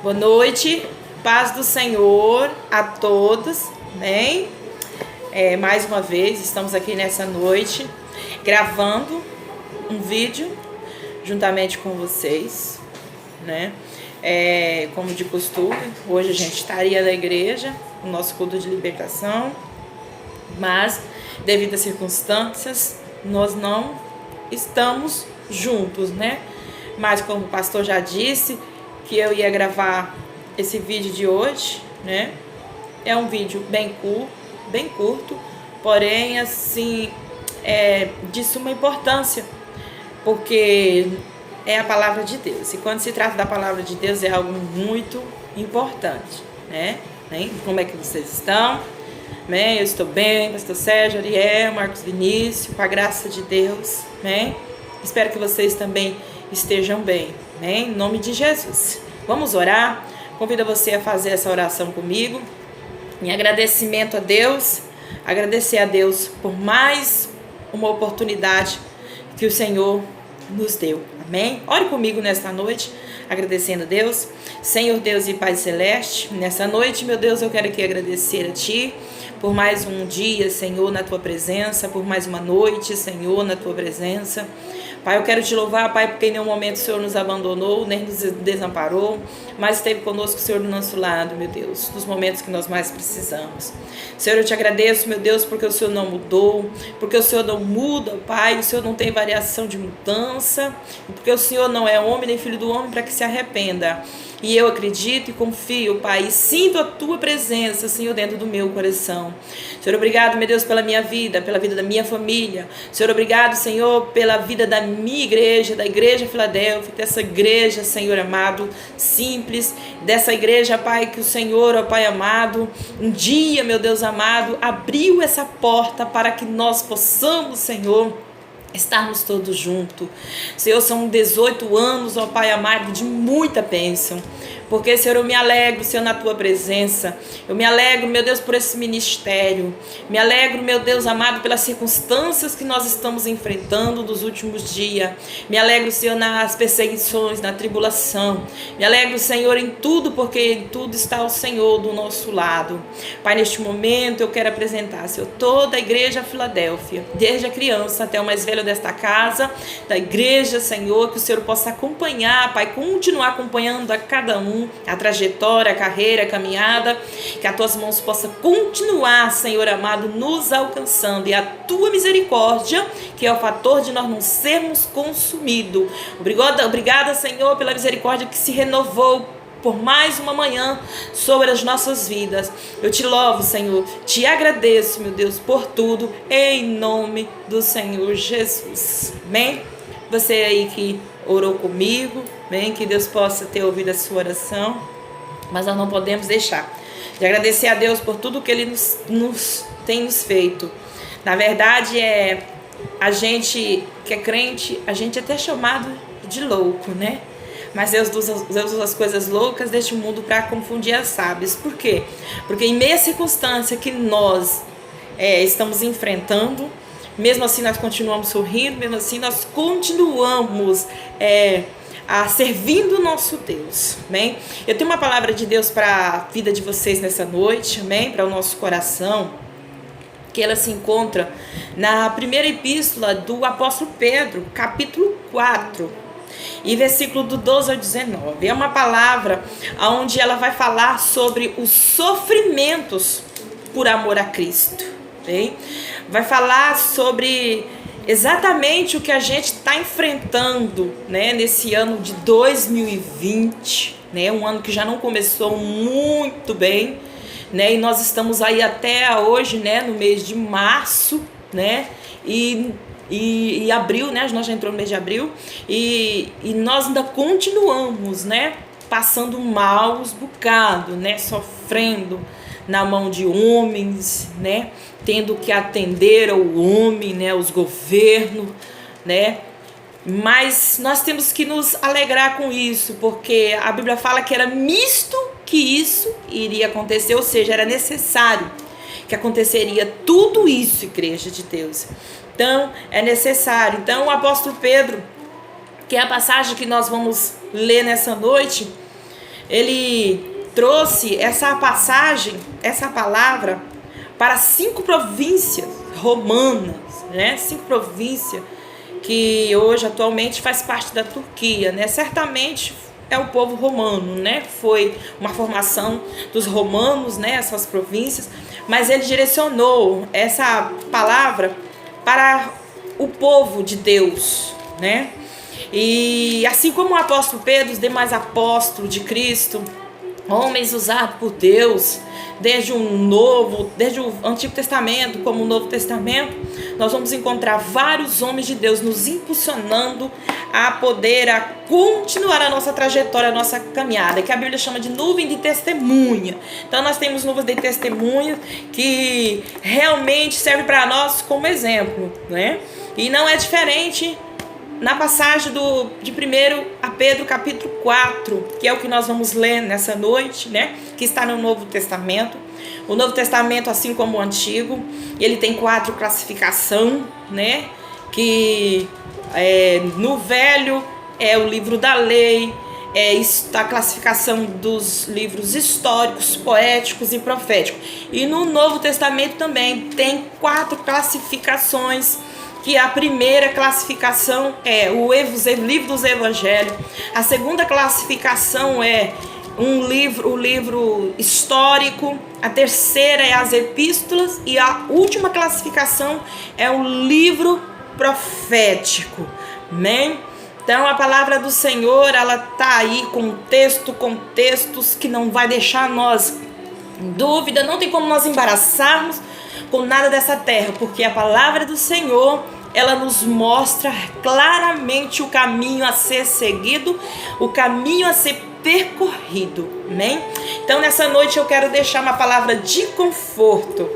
Boa noite, paz do Senhor a todos, amém? Mais uma vez, estamos aqui nessa noite, gravando um vídeo juntamente com vocês, né? Como de costume, hoje a gente estaria na igreja, no nosso culto de libertação, mas devido às circunstâncias, nós não estamos juntos, né? Mas como o pastor já disse, que eu ia gravar esse vídeo de hoje, né? É um vídeo bem curto, porém, assim, de suma importância, porque é a palavra de Deus. E quando se trata da palavra de Deus, é algo muito importante, né? Como é que vocês estão? Né? Eu estou bem, pastor Sérgio, Ariel, Marcos Vinícius, com a graça de Deus, né? Espero que vocês também estejam bem, né? Em nome de Jesus. Vamos orar. Convido você a fazer essa oração comigo. Em agradecimento a Deus, agradecer a Deus por mais uma oportunidade que o Senhor nos deu. Amém? Ore comigo nesta noite, agradecendo a Deus. Senhor Deus e Pai Celeste, nessa noite, meu Deus, eu quero aqui agradecer a Ti por mais um dia, Senhor, na Tua presença, por mais uma noite, Senhor, na Tua presença. Pai, eu quero Te louvar, Pai, porque em nenhum momento o Senhor nos abandonou, nem nos desamparou, mas esteve conosco, Senhor, do nosso lado, meu Deus, nos momentos que nós mais precisamos. Senhor, eu Te agradeço, meu Deus, porque o Senhor não mudou, porque o Senhor não muda, Pai, o Senhor não tem variação de mudança, porque o Senhor não é homem nem filho do homem para que se arrependa. E eu acredito e confio, Pai, e sinto a Tua presença, Senhor, dentro do meu coração. Senhor, obrigado, meu Deus, pela minha vida, pela vida da minha família. Senhor, obrigado, Senhor, pela vida da minha igreja, da Igreja Filadélfia, dessa igreja, Senhor amado, simples, dessa igreja, Pai, que o Senhor, ó Pai amado, um dia, meu Deus amado, abriu essa porta para que nós possamos, Senhor, estarmos todos juntos. Senhor, são 18 anos, ó Pai amado, de muita bênção. Porque, Senhor, eu me alegro, Senhor, na Tua presença. Eu me alegro, meu Deus, por esse ministério. Me alegro, meu Deus amado, pelas circunstâncias que nós estamos enfrentando nos últimos dias. Me alegro, Senhor, nas perseguições, na tribulação. Me alegro, Senhor, em tudo, porque em tudo está o Senhor do nosso lado. Pai, neste momento eu quero apresentar, Senhor, toda a Igreja Filadélfia, desde a criança até o mais velho desta casa, da igreja, Senhor, que o Senhor possa acompanhar, Pai, continuar acompanhando a cada um, a trajetória, a carreira, a caminhada, que as Tuas mãos possam continuar, Senhor amado, nos alcançando, e a Tua misericórdia, que é o fator de nós não sermos consumidos. Obrigada, Senhor, pela misericórdia que se renovou por mais uma manhã sobre as nossas vidas. Eu Te louvo, Senhor, Te agradeço, meu Deus, por tudo, em nome do Senhor Jesus. Amém? Você aí que orou comigo, amém? Que Deus possa ter ouvido a sua oração, mas nós não podemos deixar de agradecer a Deus por tudo que Ele tem nos feito. Na verdade, a gente que é crente, a gente é até chamado de louco, né? Mas Deus usa as coisas loucas deste mundo para confundir as sábias. Por quê? Porque em meia circunstância que nós estamos enfrentando, mesmo assim nós continuamos sorrindo, mesmo assim nós continuamos servindo o nosso Deus. Amém? Eu tenho uma palavra de Deus para a vida de vocês nessa noite, amém? Para o nosso coração, que ela se encontra na primeira epístola do apóstolo Pedro, capítulo 4. E versículo do 12 ao 19, é uma palavra onde ela vai falar sobre os sofrimentos por amor a Cristo, okay? Vai falar sobre exatamente o que a gente está enfrentando, né, nesse ano de 2020, né, um ano que já não começou muito bem, né, e nós estamos aí até hoje, né, no mês de março, né, e abril, né? Nós já entramos no mês de abril e nós ainda continuamos, né? Passando maus bocados, né? Sofrendo na mão de homens, né? Tendo que atender ao homem, né? Os governos, né? Mas nós temos que nos alegrar com isso, porque a Bíblia fala que era misto que isso iria acontecer, ou seja, era necessário que aconteceria tudo isso, igreja de Deus. Então, é necessário. Então, o apóstolo Pedro, que é a passagem que nós vamos ler nessa noite, ele trouxe essa passagem, essa palavra, para 5 províncias romanas, né? 5 províncias que hoje atualmente faz parte da Turquia, né? Certamente é o povo romano, né? Foi uma formação dos romanos, né? Essas províncias, mas ele direcionou essa palavra para o povo de Deus, né? E assim como o apóstolo Pedro, os demais apóstolos de Cristo, homens usados por Deus, desde o Antigo Testamento como o Novo Testamento, nós vamos encontrar vários homens de Deus nos impulsionando a continuar a nossa trajetória, a nossa caminhada, que a Bíblia chama de nuvem de testemunha. Então nós temos nuvens de testemunha que realmente serve para nós como exemplo, né? E não é diferente na passagem de 1 a Pedro, capítulo 4, que é o que nós vamos ler nessa noite, né? Que está no Novo Testamento. O Novo Testamento, assim como o Antigo, ele tem 4 classificações, né? Que no Velho é o livro da lei, a classificação dos livros históricos, poéticos e proféticos. E no Novo Testamento também tem 4 classificações, que a primeira classificação é o livro dos evangelhos, a segunda classificação é o livro histórico, a terceira é as epístolas e a última classificação é o livro profético, né? Então a palavra do Senhor, ela tá aí com textos que não vai deixar nós em dúvida, não tem como nós embaraçarmos com nada dessa terra, porque a palavra do Senhor, ela nos mostra claramente o caminho a ser seguido, o caminho a ser percorrido, né? Então nessa noite eu quero deixar uma palavra de conforto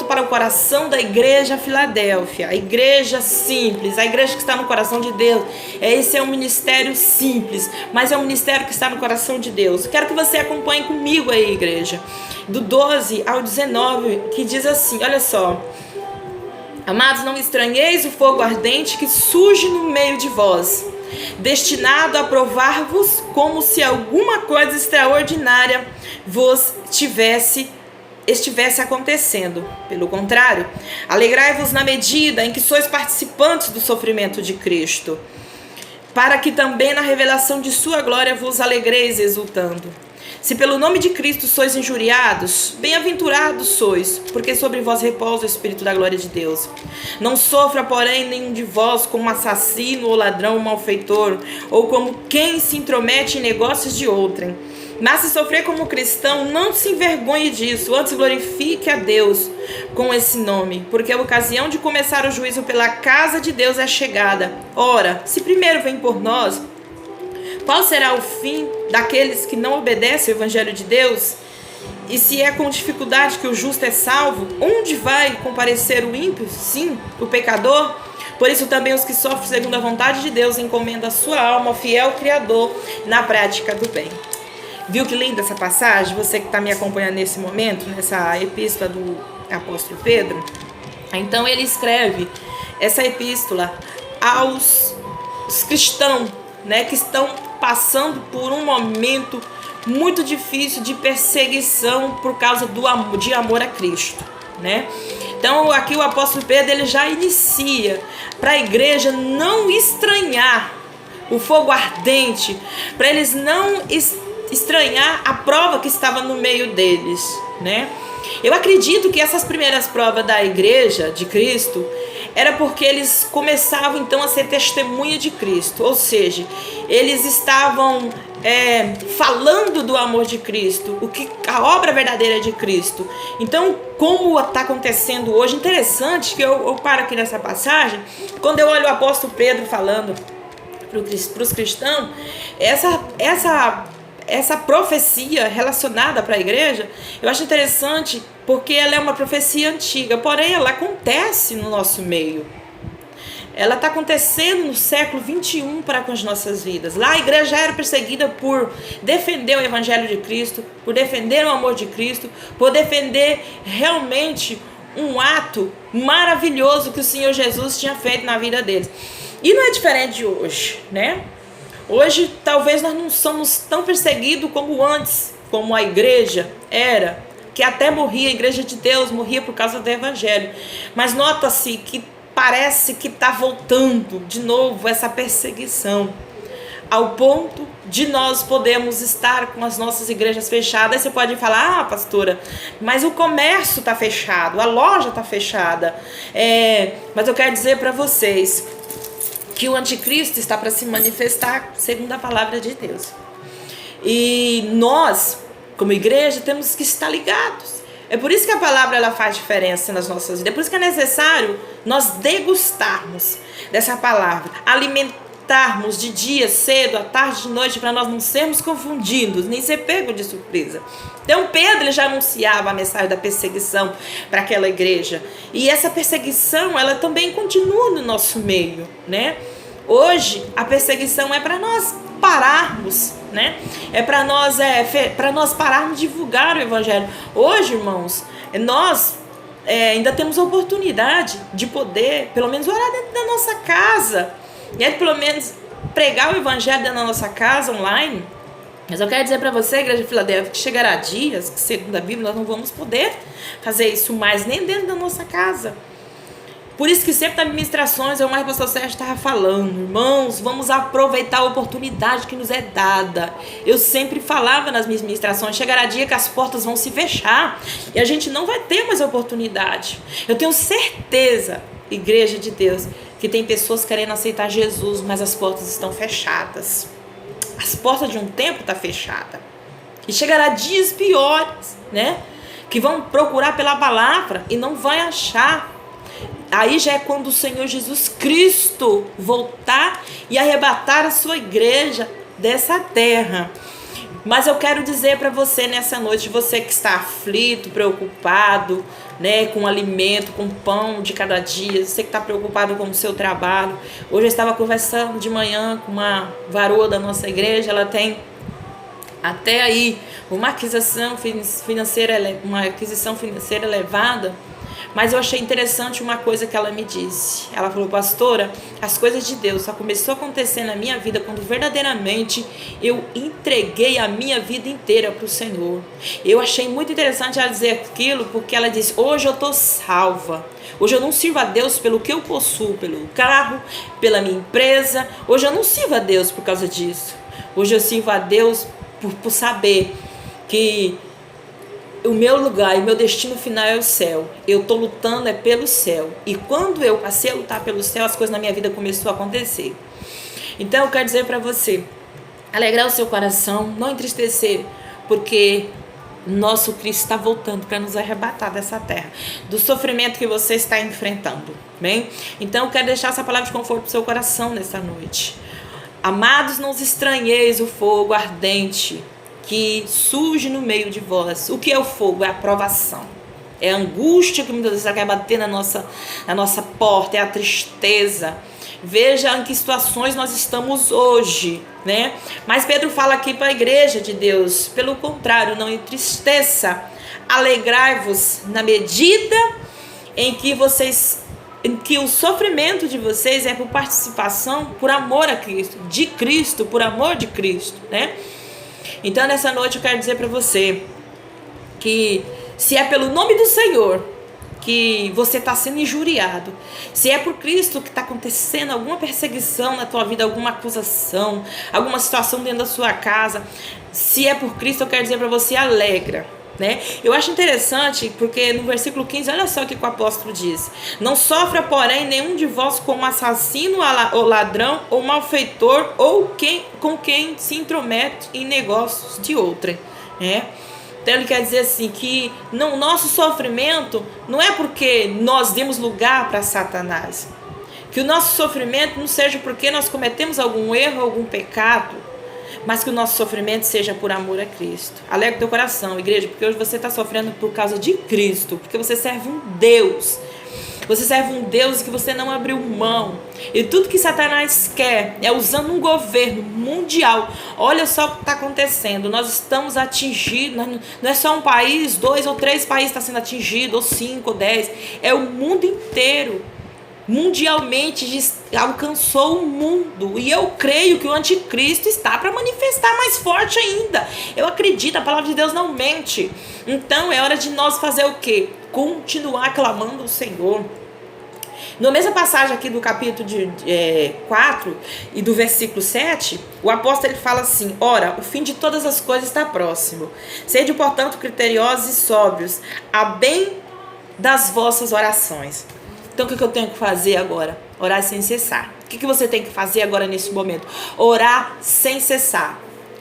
para o coração da igreja Filadélfia, a igreja simples, a igreja que está no coração de Deus. Esse é um ministério simples, mas é um ministério que está no coração de Deus. Quero que você acompanhe comigo aí, igreja, do 12 ao 19, que diz assim, olha só: amados, não estranheis o fogo ardente que surge no meio de vós, destinado a provar-vos como se alguma coisa extraordinária vos estivesse acontecendo. Pelo contrário, alegrai-vos na medida em que sois participantes do sofrimento de Cristo, para que também na revelação de sua glória vos alegreis exultando. Se pelo nome de Cristo sois injuriados, bem-aventurados sois, porque sobre vós repousa o Espírito da glória de Deus. Não sofra, porém, nenhum de vós como assassino ou ladrão ou malfeitor, ou como quem se intromete em negócios de outrem. Mas se sofrer como cristão, não se envergonhe disso, antes glorifique a Deus com esse nome, porque a ocasião de começar o juízo pela casa de Deus é chegada. Ora, se primeiro vem por nós, qual será o fim daqueles que não obedecem ao Evangelho de Deus? E se é com dificuldade que o justo é salvo, onde vai comparecer o ímpio? Sim, o pecador. Por isso também os que sofrem segundo a vontade de Deus encomendam a sua alma ao fiel Criador na prática do bem. Viu que linda essa passagem? Você que está me acompanhando nesse momento, nessa epístola do apóstolo Pedro. Então ele escreve essa epístola aos cristãos, né, que estão passando por um momento muito difícil de perseguição por causa de amor a Cristo, né? Então aqui o apóstolo Pedro, ele já inicia para a igreja não estranhar o fogo ardente, para eles não estranhar a prova que estava no meio deles, né? Eu acredito que essas primeiras provas da igreja de Cristo era porque eles começavam então a ser testemunha de Cristo, ou seja, eles estavam falando do amor de Cristo, a obra verdadeira de Cristo. Então, como está acontecendo hoje, interessante que eu paro aqui nessa passagem, quando eu olho o apóstolo Pedro falando para os cristãos, essa profecia relacionada para a igreja, eu acho interessante porque ela é uma profecia antiga, porém ela acontece no nosso meio. Ela está acontecendo no século 21 para com as nossas vidas. Lá a igreja era perseguida por defender o Evangelho de Cristo, por defender o amor de Cristo, por defender realmente um ato maravilhoso que o Senhor Jesus tinha feito na vida deles. E não é diferente de hoje, né? Hoje, talvez nós não somos tão perseguidos como antes, como a igreja era, que até morria, a igreja de Deus morria por causa do evangelho. Mas nota-se que parece que está voltando de novo essa perseguição, ao ponto de nós podemos estar com as nossas igrejas fechadas. Aí você pode falar, pastora, mas o comércio está fechado, a loja está fechada. Mas eu quero dizer para vocês que o anticristo está para se manifestar segundo a palavra de Deus. E nós, como igreja, temos que estar ligados. É por isso que a palavra ela faz diferença nas nossas vidas. É por isso que é necessário nós degustarmos dessa palavra, alimentarmos de dia, cedo, à tarde, de noite, para nós não sermos confundidos, nem ser pego de surpresa. Então Pedro ele já anunciava a mensagem da perseguição para aquela igreja. E essa perseguição ela também continua no nosso meio, né? Hoje a perseguição é para nós pararmos, né? É para nós pararmos de divulgar o evangelho. Hoje, irmãos, nós ainda temos a oportunidade de poder, pelo menos, orar dentro da nossa casa, né? Pelo menos pregar o evangelho dentro da nossa casa, online. Mas eu quero dizer para você, igreja de Filadélfia, que chegará dias que, segundo a Bíblia, nós não vamos poder fazer isso mais nem dentro da nossa casa. Por isso que sempre nas ministrações, o mais pastor Sérgio estava falando, irmãos, vamos aproveitar a oportunidade que nos é dada. Eu sempre falava nas minhas ministrações, chegará dia que as portas vão se fechar e a gente não vai ter mais oportunidade. Eu tenho certeza, igreja de Deus, que tem pessoas querendo aceitar Jesus, mas as portas estão fechadas. As portas de um tempo estão fechadas. E chegará dias piores, né? Que vão procurar pela palavra e não vai achar. Aí já é quando o Senhor Jesus Cristo voltar e arrebatar a sua igreja dessa terra. Mas eu quero dizer para você nessa noite, você que está aflito, preocupado, né, com alimento, com pão de cada dia, você que está preocupado com o seu trabalho. Hoje eu estava conversando de manhã com uma varoa da nossa igreja, ela tem até aí uma aquisição financeira elevada. Mas eu achei interessante uma coisa que ela me disse. Ela falou, pastora, as coisas de Deus só começou a acontecer na minha vida quando verdadeiramente eu entreguei a minha vida inteira para o Senhor. Eu achei muito interessante ela dizer aquilo, porque ela disse, hoje eu estou salva. Hoje eu não sirvo a Deus pelo que eu possuo, pelo carro, pela minha empresa. Hoje eu não sirvo a Deus por causa disso. Hoje eu sirvo a Deus por saber que o meu lugar e o meu destino final é o céu. Eu estou lutando pelo céu. E quando eu passei a lutar pelo céu, as coisas na minha vida começaram a acontecer. Então eu quero dizer para você, alegrar o seu coração, não entristecer, porque nosso Cristo está voltando para nos arrebatar dessa terra, do sofrimento que você está enfrentando. Bem? Então eu quero deixar essa palavra de conforto para o seu coração nessa noite. Amados, não os estranheis o fogo ardente que surge no meio de vós. O que é o fogo? É a provação. É a angústia que muitas vezes quer bater na nossa porta. É a tristeza. Veja em que situações nós estamos hoje, né? Mas Pedro fala aqui para a igreja de Deus, pelo contrário, não entristeça. Alegrai-vos na medida em que o sofrimento de vocês é por participação, por amor a Cristo, de Cristo, por amor de Cristo, né? Então nessa noite eu quero dizer para você que se é pelo nome do Senhor que você está sendo injuriado, se é por Cristo que está acontecendo alguma perseguição na tua vida, alguma acusação, alguma situação dentro da sua casa, se é por Cristo, eu quero dizer para você, alegra, né? Eu acho interessante porque no versículo 15, olha só o que o apóstolo diz: não sofra, porém, nenhum de vós como assassino ou ladrão ou malfeitor ou com quem se intromete em negócios de outrem, né? Então ele quer dizer assim, que o nosso sofrimento não é porque nós demos lugar para Satanás, que o nosso sofrimento não seja porque nós cometemos algum erro, algum pecado, mas que o nosso sofrimento seja por amor a Cristo. Alegra o teu coração, igreja, porque hoje você está sofrendo por causa de Cristo, porque você serve um Deus. Você serve um Deus que você não abriu mão. E tudo que Satanás quer é usando um governo mundial. Olha só o que está acontecendo. Nós estamos atingidos. Não é só um país, 2 ou 3 países estão sendo atingidos, ou 5 ou 10. É o mundo inteiro. mundialmente alcançou o mundo. E eu creio que o anticristo está para manifestar mais forte ainda. Eu acredito, a palavra de Deus não mente. Então é hora de nós fazer o quê? Continuar clamando ao Senhor. Na mesma passagem aqui do capítulo 4 e do versículo 7, o apóstolo ele fala assim: ora, o fim de todas as coisas está próximo. Sede, portanto, criteriosos e sóbrios, a bem das vossas orações. Então o que eu tenho que fazer agora? Orar sem cessar. O que você tem que fazer agora nesse momento? Orar sem cessar.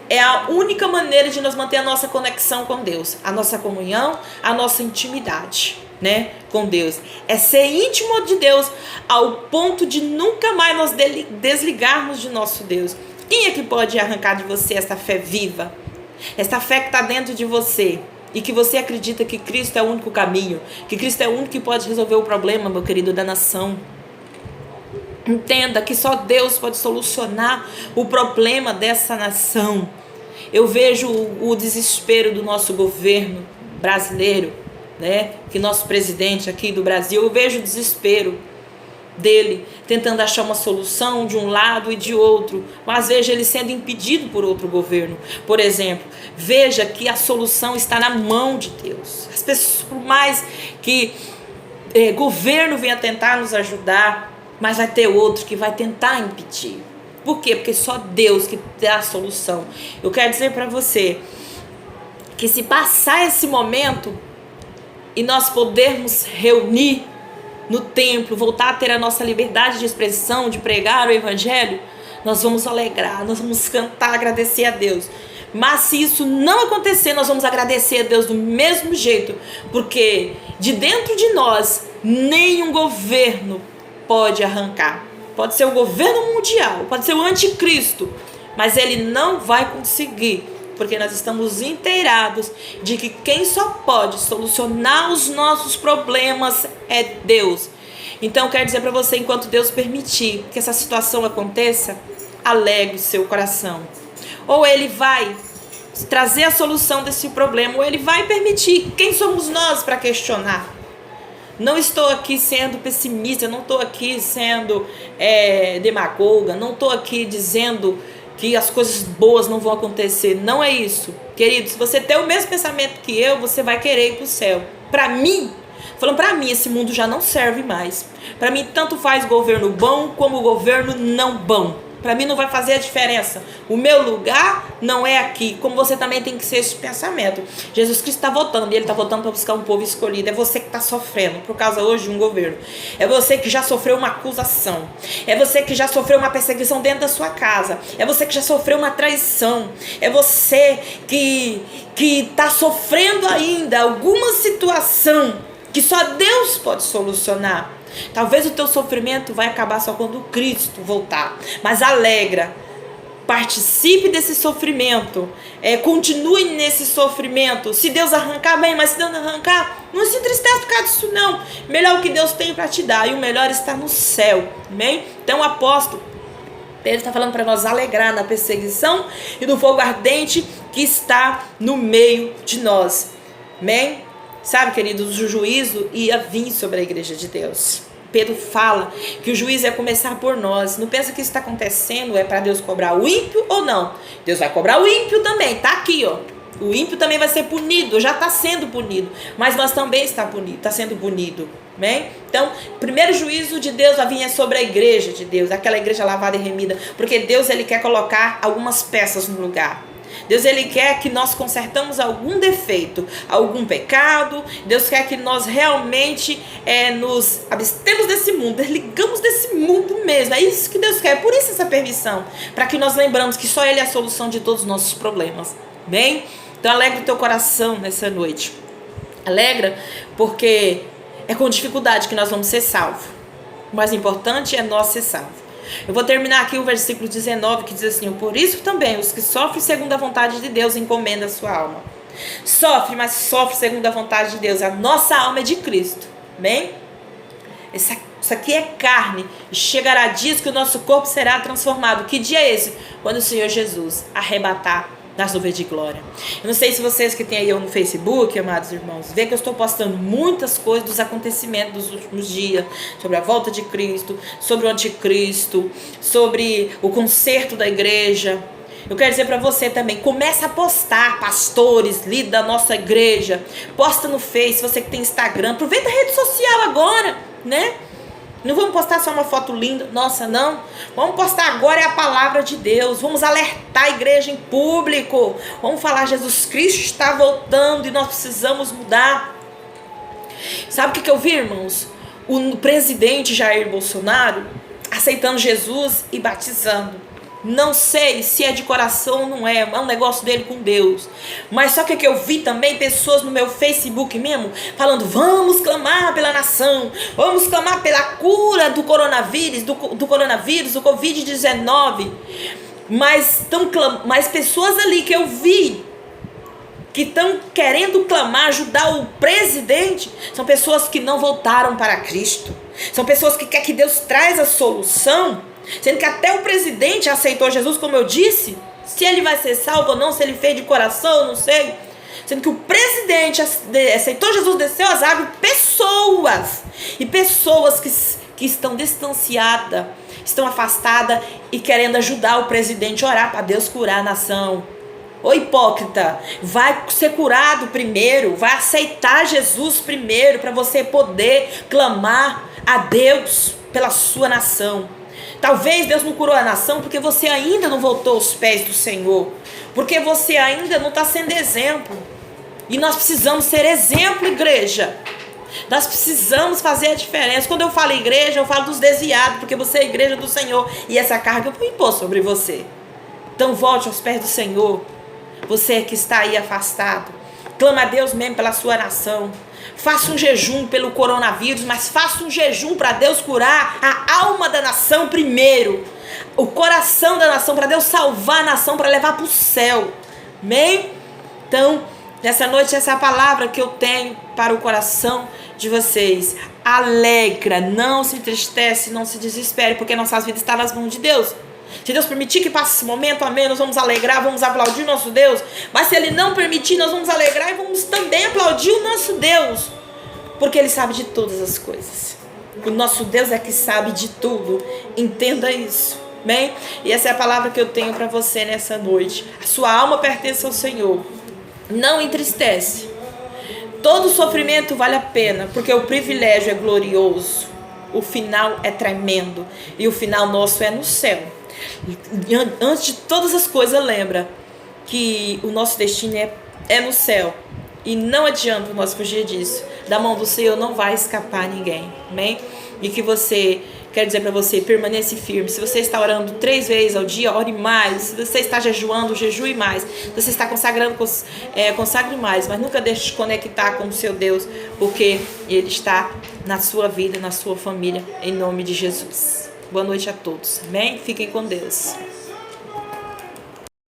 É a única maneira de nós manter a nossa conexão com Deus, a nossa comunhão, a nossa intimidade, né, com Deus. É ser íntimo de Deus ao ponto de nunca mais nós desligarmos de nosso Deus. Quem é que pode arrancar de você essa fé viva? Essa fé que está dentro de você e que você acredita que Cristo é o único caminho, que Cristo é o único que pode resolver o problema, meu querido, da nação. Entenda que só Deus pode solucionar o problema dessa nação. Eu vejo o desespero do nosso governo brasileiro, né? Que nosso presidente aqui do Brasil, eu vejo o desespero dele, tentando achar uma solução de um lado e de outro, mas veja ele sendo impedido por outro governo. Por exemplo, veja que a solução está na mão de Deus. As pessoas, por mais que governo venha tentar nos ajudar, mas vai ter outro que vai tentar impedir. Por quê? Porque só Deus que dá a solução. Eu quero dizer para você que se passar esse momento e nós podermos reunir no templo, voltar a ter a nossa liberdade de expressão, de pregar o evangelho, nós vamos alegrar, nós vamos cantar, agradecer a Deus. Mas se isso não acontecer, nós vamos agradecer a Deus do mesmo jeito, porque de dentro de nós, nenhum governo pode arrancar. Pode ser o governo mundial, pode ser o anticristo, mas ele não vai conseguir, porque nós estamos inteirados de que quem só pode solucionar os nossos problemas é Deus. Então eu quero dizer para você, enquanto Deus permitir que essa situação aconteça, alegre o seu coração. Ou ele vai trazer a solução desse problema, ou ele vai permitir. Quem somos nós para questionar? Não estou aqui sendo pessimista, não estou aqui sendo demagoga, não estou aqui dizendo que as coisas boas não vão acontecer. Não é isso. Querido, se você tem o mesmo pensamento que eu, você vai querer ir para o céu. Para mim, esse mundo já não serve mais. Para mim, tanto faz governo bom como governo não bom. Para mim não vai fazer a diferença. O meu lugar não é aqui. Como você também tem que ser esse pensamento. Jesus Cristo está voltando. E Ele está voltando para buscar um povo escolhido. É você que está sofrendo por causa hoje de um governo. É você que já sofreu uma acusação. É você que já sofreu uma perseguição dentro da sua casa. É você que já sofreu uma traição. É você que está sofrendo ainda alguma situação que só Deus pode solucionar. Talvez o teu sofrimento vai acabar só quando Cristo voltar. Mas alegra, participe desse sofrimento, continue nesse sofrimento. Se Deus arrancar, bem, mas se Deus não arrancar, não se entristeça por causa disso não. Melhor o que Deus tem para te dar, e o melhor está no céu, amém? Então o apóstolo Pedro está falando para nós alegrar na perseguição e no fogo ardente que está no meio de nós, amém? Sabe, queridos, o juízo ia vir sobre a igreja de Deus. Pedro fala que o juízo é começar por nós. Não pensa que isso está acontecendo é para Deus cobrar o ímpio ou não. Deus vai cobrar o ímpio também, tá aqui, ó. O ímpio também vai ser punido, já está sendo punido, mas nós também está sendo punido, né? Então, o primeiro juízo de Deus vai vir sobre a igreja de Deus, aquela igreja lavada e remida, porque Deus ele quer colocar algumas peças no lugar. Deus ele quer que nós consertamos algum defeito, algum pecado. Deus quer que nós realmente nos abstemos desse mundo, desligamos desse mundo mesmo. É isso que Deus quer, por isso essa permissão, para que nós lembramos que só Ele é a solução de todos os nossos problemas, bem? Então alegra o teu coração nessa noite. Alegra porque é com dificuldade que nós vamos ser salvos. O mais importante é nós ser salvos. Eu vou terminar aqui o versículo 19 que diz assim: por isso também os que sofrem segundo a vontade de Deus encomendam a sua alma. Sofre, mas sofre segundo a vontade de Deus. A nossa alma é de Cristo, bem? Isso aqui é carne. Chegará dias que o nosso corpo será transformado. Que dia é esse? Quando o Senhor Jesus arrebatar nas nuvens de glória. Eu não sei se vocês que têm aí no Facebook, amados irmãos, vê que eu estou postando muitas coisas dos acontecimentos dos últimos dias, sobre a volta de Cristo, sobre o anticristo, sobre o conserto da igreja. Eu quero dizer para você também, começa a postar, pastores, líderes da nossa igreja, posta no Face, você que tem Instagram, aproveita a rede social agora, né? Não vamos postar só uma foto linda, nossa, não. Vamos postar agora a palavra de Deus. Vamos alertar a igreja em público. Vamos falar, Jesus Cristo está voltando e nós precisamos mudar. Sabe o que eu vi, irmãos? O presidente Jair Bolsonaro aceitando Jesus e batizando. Não sei se é de coração ou não é um negócio dele com Deus. Mas só que eu vi também pessoas no meu Facebook mesmo falando, vamos clamar pela nação, vamos clamar pela cura do coronavírus, do Covid-19. Mas pessoas ali que eu vi que estão querendo clamar, ajudar o presidente, são pessoas que não voltaram para Cristo. São pessoas que querem que Deus traz a solução, sendo que até o presidente aceitou Jesus, como eu disse. Se ele vai ser salvo ou não, se ele fez de coração, não sei. Sendo que o presidente aceitou Jesus, desceu as águas. Pessoas que estão distanciadas, estão afastadas e querendo ajudar o presidente a orar para Deus curar a nação. Ô hipócrita, vai ser curado primeiro, vai aceitar Jesus primeiro para você poder clamar a Deus pela sua nação. Talvez Deus não curou a nação porque você ainda não voltou aos pés do Senhor, porque você ainda não está sendo exemplo. E nós precisamos ser exemplo, igreja. Nós precisamos fazer a diferença. Quando eu falo igreja, eu falo dos desviados, porque você é a igreja do Senhor e essa carga eu vou impor sobre você. Então volte aos pés do Senhor. Você que está aí afastado, clama a Deus mesmo pela sua nação. Faça um jejum pelo coronavírus, mas faça um jejum para Deus curar a alma da nação primeiro. O coração da nação, para Deus salvar a nação, para levar para o céu. Amém? Então, nessa noite, essa é a palavra que eu tenho para o coração de vocês. Alegra, não se entristece, não se desespere, porque nossas vidas estão nas mãos de Deus. Se Deus permitir que passe esse momento, amém, nós vamos alegrar, vamos aplaudir o nosso Deus. Mas se Ele não permitir, nós vamos alegrar e vamos também aplaudir o nosso Deus. Porque Ele sabe de todas as coisas. O nosso Deus é que sabe de tudo. Entenda isso, amém? E essa é a palavra que eu tenho para você nessa noite. A sua alma pertence ao Senhor. Não entristece. Todo sofrimento vale a pena, porque o privilégio é glorioso. O final é tremendo. E o final nosso é no céu. Antes de todas as coisas, lembra que o nosso destino é no céu. E não adianta nós fugir disso. Da mão do Senhor não vai escapar ninguém. Amém? E que você, quero dizer para você, permaneça firme. Se você está orando 3 vezes ao dia, ore mais. Se você está jejuando, jejue mais. Se você está consagrando, consagre mais. Mas nunca deixe de conectar com o seu Deus, porque Ele está na sua vida, na sua família, em nome de Jesus. Boa noite a todos. Amém? Fiquem com Deus.